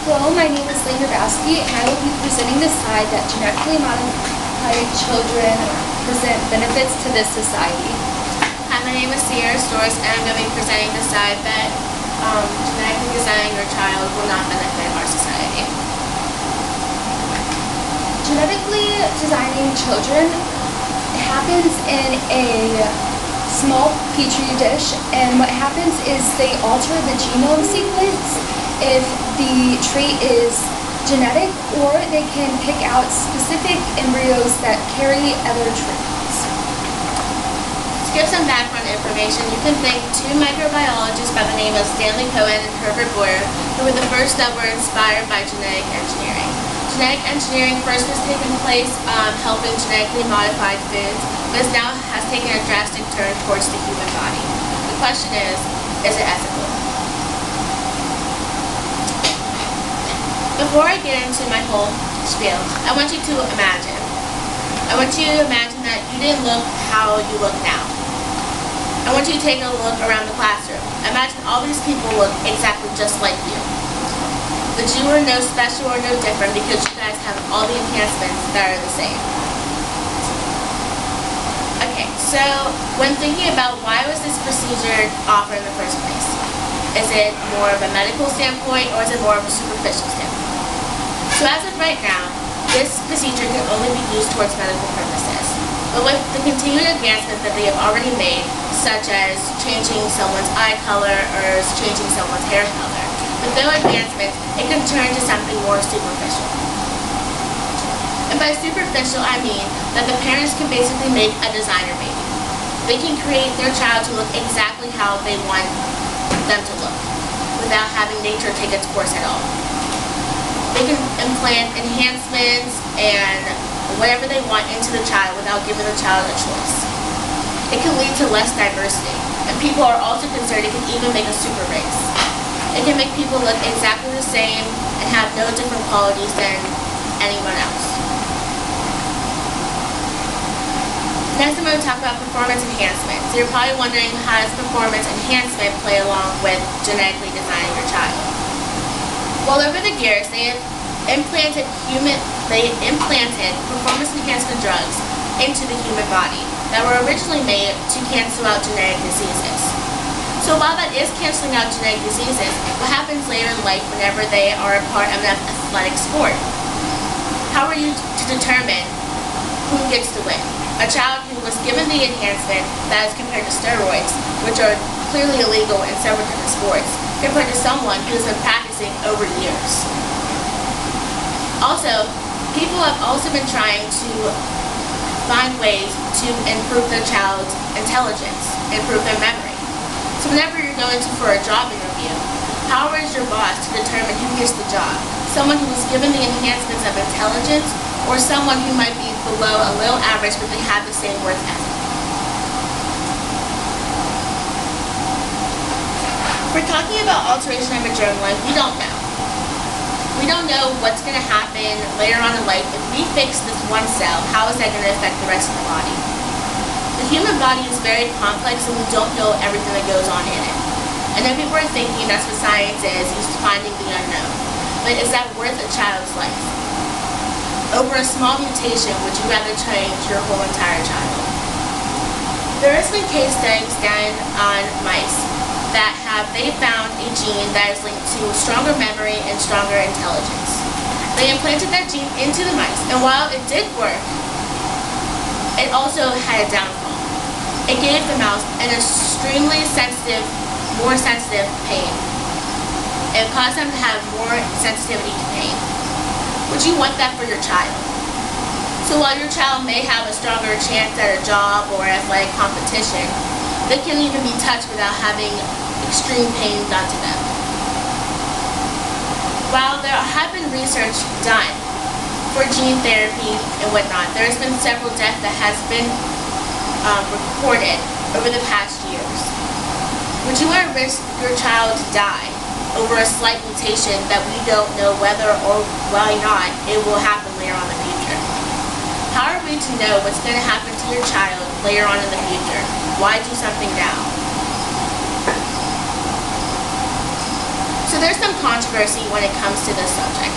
Hello, my name is Lane Hrabowski, and I will be presenting the side that genetically modified children present benefits to this society. Hi, my name is Sierra Stores, and I'm going to be presenting the side that genetically designing your child will not benefit our society. Genetically designing children happens in a small petri dish, and what happens is they alter the genome sequence if the trait is genetic, or they can pick out specific embryos that carry other traits. To give some background information, you can thank two microbiologists by the name of Stanley Cohen and Herbert Boyer, who were the first that were inspired by genetic engineering. Genetic engineering first was taking place helping genetically modified foods, but now has taken a drastic turn towards the human body. The question is it ethical? Before I get into my whole spiel, I want you to imagine. I want you to imagine that you didn't look how you look now. I want you to take a look around the classroom. Imagine all these people look exactly just like you. But you are no special or no different because you guys have all the enhancements that are the same. Okay, so when thinking about why was this procedure offered in the first place? Is it more of a medical standpoint, or is it more of a superficial standpoint? So as of right now, this procedure can only be used towards medical purposes. But with the continued advancements that they have already made, such as changing someone's eye color or changing someone's hair color, with no advancements, it can turn to something more superficial. And by superficial, I mean that the parents can basically make a designer baby. They can create their child to look exactly how they want them to look, without having nature take its course at all. They can implant enhancements and whatever they want into the child without giving the child a choice. It can lead to less diversity, and people are also concerned it can even make a super race. It can make people look exactly the same and have no different qualities than anyone else. Next, I'm going to talk about performance enhancement. So you're probably wondering, how does performance enhancement play along with genetically designing your child? Well, over the years, they implanted performance enhancement drugs into the human body that were originally made to cancel out genetic diseases. So while that is canceling out genetic diseases, what happens later in life whenever they are a part of an athletic sport? How are you to determine who gets to win? A child who was given the enhancement that is compared to steroids, which are clearly illegal in several different sports, compared to someone who has been practicing over years. Also, people have also been trying to find ways to improve their child's intelligence, improve their memory. So whenever you're going for a job interview, how is your boss to determine who gets the job? Someone who was given the enhancements of intelligence, or someone who might be below a little average but they have the same work ethic? If we're talking about alteration of a germline, we don't know. We don't know what's going to happen later on in life. If we fix this one cell, how is that going to affect the rest of the body? The human body is very complex, and we don't know everything that goes on in it. I know people are thinking that's what science is finding the unknown. But is that worth a child's life? Over a small mutation, would you rather change your whole entire child? There has been case studies done on mice that they found a gene that is linked to stronger memory and stronger intelligence. They implanted that gene into the mice, and while it did work, it also had a downfall. It gave the mouse an extremely sensitive, more sensitive pain. It caused them to have more sensitivity to pain. Would you want that for your child? So while your child may have a stronger chance at a job or athletic competition, they can't even be touched without having extreme pain done to them. While there have been research done for gene therapy and whatnot, there has been several deaths that has been reported over the past years. Would you want to risk your child to die over a slight mutation that we don't know whether or why not it will happen later on in the future? How are we to know what's going to happen to your child later on in the future? Why do something now? So So there's some controversy when it comes to this subject.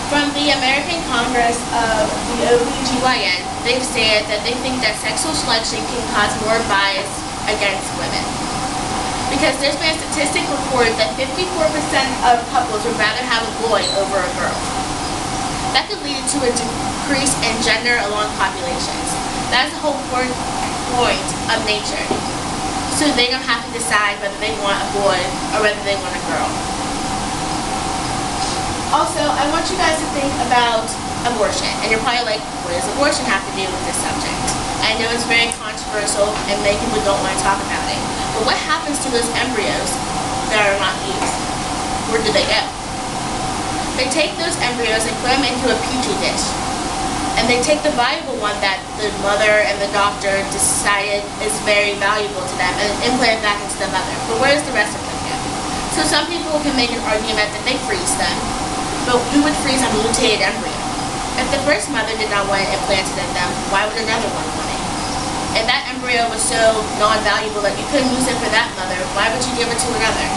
From the American Congress of the OBGYN, they've said that they think that sexual selection can cause more bias against women. Because there's been a statistic report that 54% of couples would rather have a boy over a girl. That could lead to a decrease in gender along populations. That's the whole point of nature. So they don't have to decide whether they want a boy or whether they want a girl. Also, I want you guys to think about abortion. And you're probably like, what does abortion have to do with this subject? I know it's very controversial and many people don't want to talk about it. But what happens to those embryos that are not used? Where do they go? They take those embryos and put them into a petri dish. And they take the valuable one that the mother and the doctor decided is very valuable to them and implant it back into the mother. But where does the rest of them go? So some people can make an argument that they freeze them. But who would freeze a mutated embryo? If the first mother did not want it implanted in them, why would another one want it? If that embryo was so non-valuable that you couldn't use it for that mother, why would you give it to another?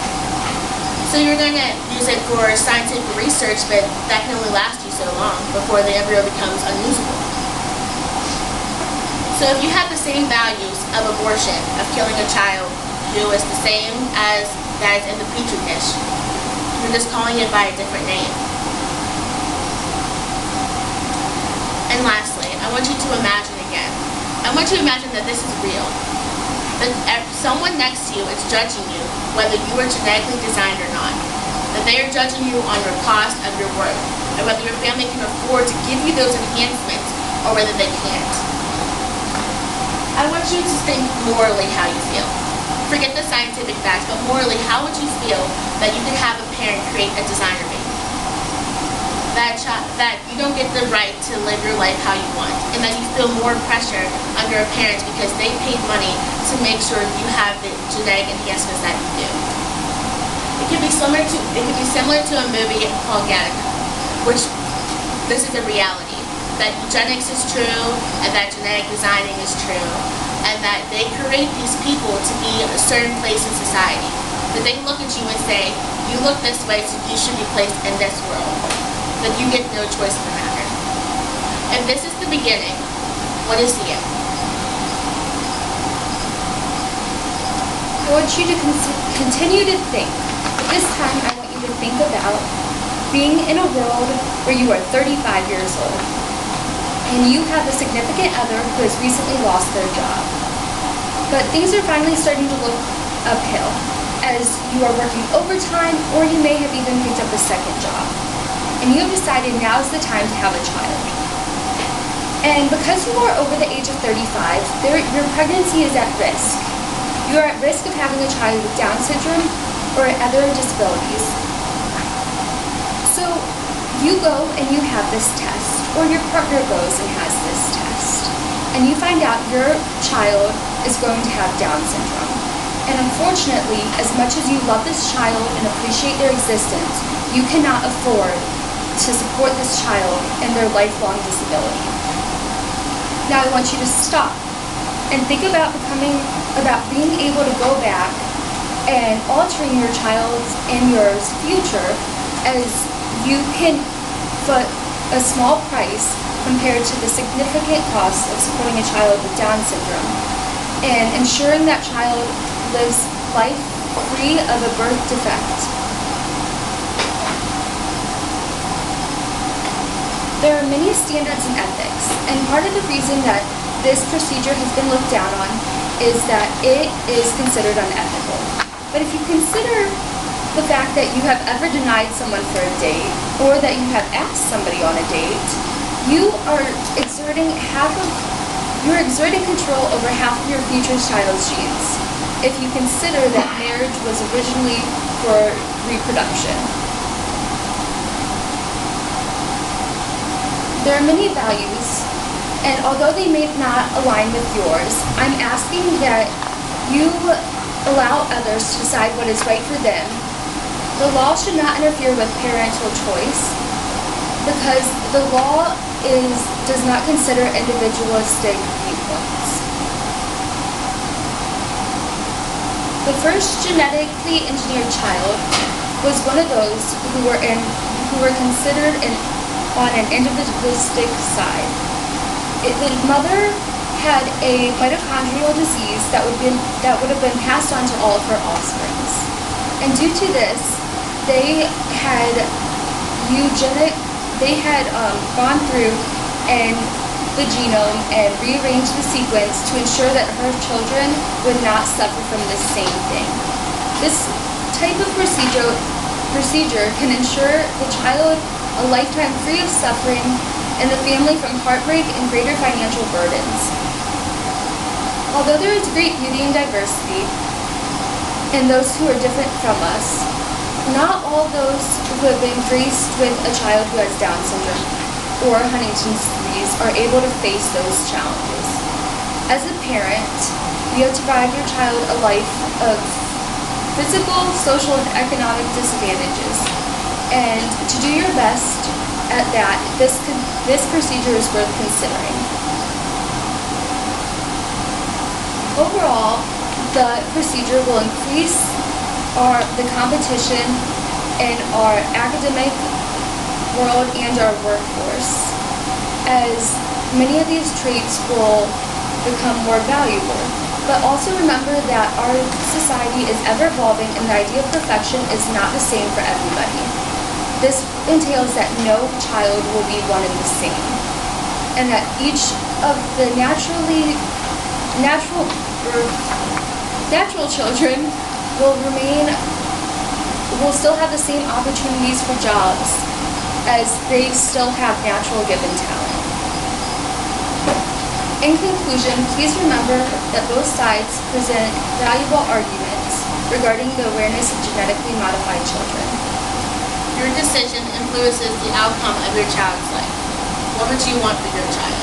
So you're going to use it for scientific research, but that can only last you so long before the embryo becomes unusable. So if you have the same values of abortion, of killing a child who is the same as that is in the petri dish, you're just calling it by a different name. And lastly, I want you to imagine again. I want you to imagine that this is real. That someone next to you is judging you whether you are genetically designed or not. That they are judging you on your cost of your work, and whether your family can afford to give you those enhancements or whether they can't. I want you to think morally how you feel. Forget the scientific facts, but morally, how would you feel that you could have a parent create a designer baby? That you don't get the right to live your life how you want, and that you feel more pressure on your parents because they paid money to make sure you have the genetic enhancements that you do. It could be similar to a movie called Gattaca, which this is a reality. That eugenics is true, and that genetic designing is true, and that they create these people to be in a certain place in society. That they look at you and say, you look this way, so you should be placed in this world. That you get no choice in the matter. If this is the beginning, what is the end? I want you to continue to think. But this time, I want you to think about being in a world where you are 35 years old and you have a significant other who has recently lost their job. But things are finally starting to look uphill as you are working overtime, or you may have even picked up a second job. And you have decided now is the time to have a child. And because you are over the age of 35, your pregnancy is at risk. You are at risk of having a child with Down syndrome or other disabilities. So you go and you have this test, or your partner goes and has this test, and you find out your child is going to have Down syndrome. And unfortunately, as much as you love this child and appreciate their existence, you cannot afford to support this child in their lifelong disability. Now I want you to stop and think about being able to go back and altering your child's and yours future, as you can put a small price compared to the significant cost of supporting a child with Down syndrome and ensuring that child lives life free of a birth defect. There are many standards in ethics, and part of the reason that this procedure has been looked down on is that it is considered unethical. But if you consider the fact that you have ever denied someone for a date, or that you have asked somebody on a date, you are exerting control over half of your future child's genes, if you consider that marriage was originally for reproduction. There are many values, and although they may not align with yours, I'm asking that you allow others to decide what is right for them. The law should not interfere with parental choice, because the law does not consider individualistic viewpoints. The first genetically engineered child was one of those who were considered on an individualistic side. The mother had a mitochondrial disease that would have been passed on to all of her offspring. And due to this, they had gone through and the genome and rearranged the sequence to ensure that her children would not suffer from the same thing. This type of procedure can ensure the child a lifetime free of suffering and the family from heartbreak and greater financial burdens. Although there is great beauty and diversity in those who are different from us, not all those who have been graced with a child who has Down syndrome or Huntington's disease are able to face those challenges. As a parent, you have to provide your child a life of physical, social, and economic disadvantages. And to do your best at that, this procedure is worth considering. Overall, the procedure will increase the competition in our academic world and our workforce, as many of these traits will become more valuable. But also remember that our society is ever evolving and the idea of perfection is not the same for everybody. This entails that no child will be one and the same, and that each of the natural children will still have the same opportunities for jobs as they still have natural given talent. In conclusion, please remember that both sides present valuable arguments regarding the awareness of genetically modified children. Your decision influences the outcome of your child's life. What would you want for your child?